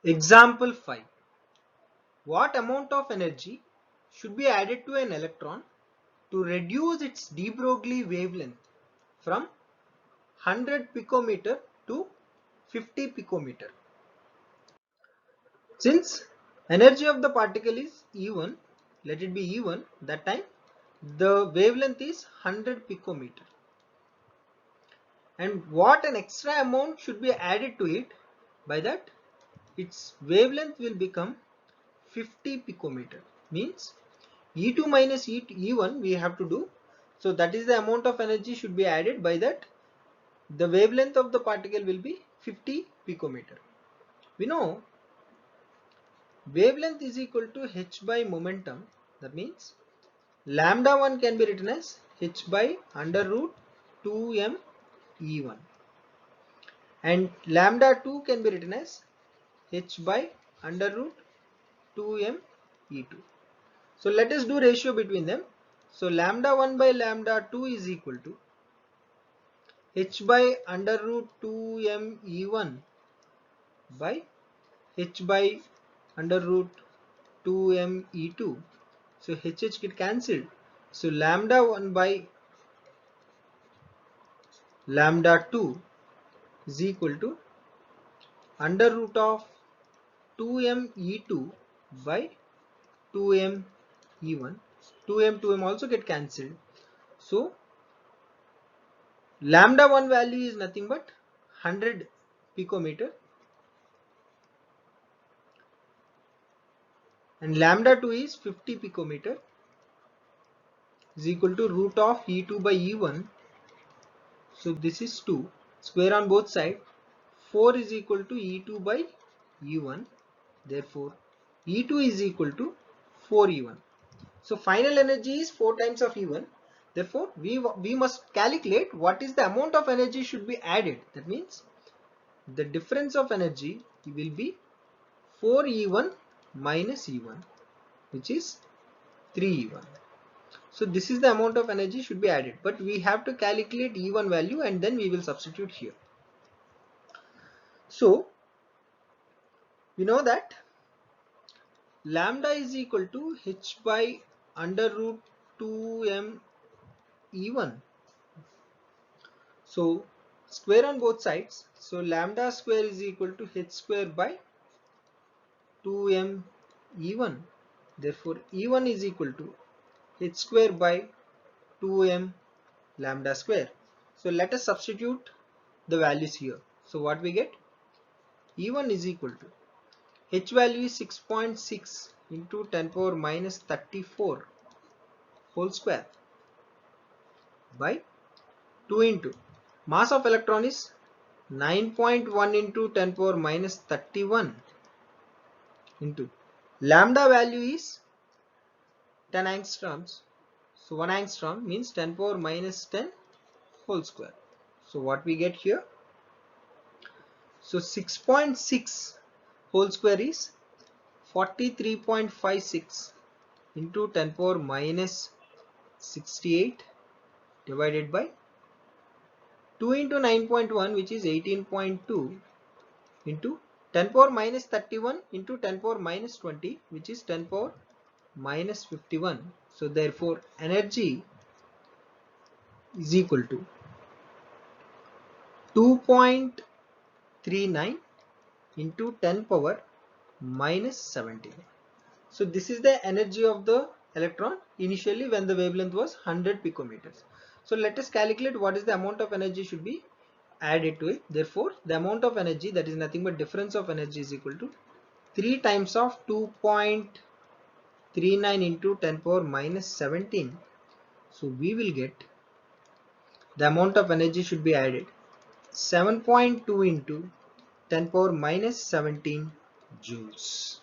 Example 5. What amount of energy should be added to an electron to reduce its de Broglie wavelength from 100 picometer to 50 picometer? Since energy of the particle is E1, let it be E1, that time the wavelength is 100 picometer. And what an extra amount should be added to it, by that its wavelength will become 50 picometer. Means E2 minus E1 we have to do. So that is the amount of energy should be added, by that the wavelength of the particle will be 50 picometer. We know wavelength is equal to h by momentum. That means lambda 1 can be written as h by under root 2m E1 and lambda 2 can be written as h by under root 2m E2. So let us do ratio between them. So lambda 1 by lambda 2 is equal to h by under root 2m E1 by h by under root 2m E2. So h get cancelled. So lambda 1 by lambda 2 is equal to under root of 2m E2 by 2m E1. 2m also get cancelled. So lambda 1 value is nothing but 100 picometer and lambda 2 is 50 picometer is equal to root of E2 by E1. So this is 2, square on both sides. 4 is equal to E2 by E1. Therefore E2 is equal to 4 E1. So final energy is 4 times of E1. Therefore we must calculate what is the amount of energy should be added. That means the difference of energy will be 4 E1 minus E1, which is 3 E1. So this is the amount of energy should be added, but we have to calculate E1 value and then we will substitute here. So we know that lambda is equal to h by under root 2m E1. So square on both sides. So lambda square is equal to h square by 2m E1. Therefore E1 is equal to h square by 2m lambda square. So let us substitute the values here. So what we get? E1 is equal to h value is 6.6 into 10 power minus 34 whole square by 2 into mass of electron is 9.1 into 10 power minus 31 into lambda value is 10 angstroms. So 1 angstrom means 10 power minus 10 whole square. So what we get here? So 6.6 whole square is 43.56 into 10 power minus 68 divided by 2 into 9.1, which is 18.2 into 10 power minus 31 into 10 power minus 20, which is 10 power minus 51. So therefore energy is equal to 2.39 into 10 power minus 17. So this is the energy of the electron initially when the wavelength was 100 picometers. So let us calculate what is the amount of energy should be added to it. Therefore the amount of energy, that is nothing but difference of energy, is equal to 3 times of 2.39 into 10 power minus 17. So we will get the amount of energy should be added 7.2 into 10 power minus 17 joules.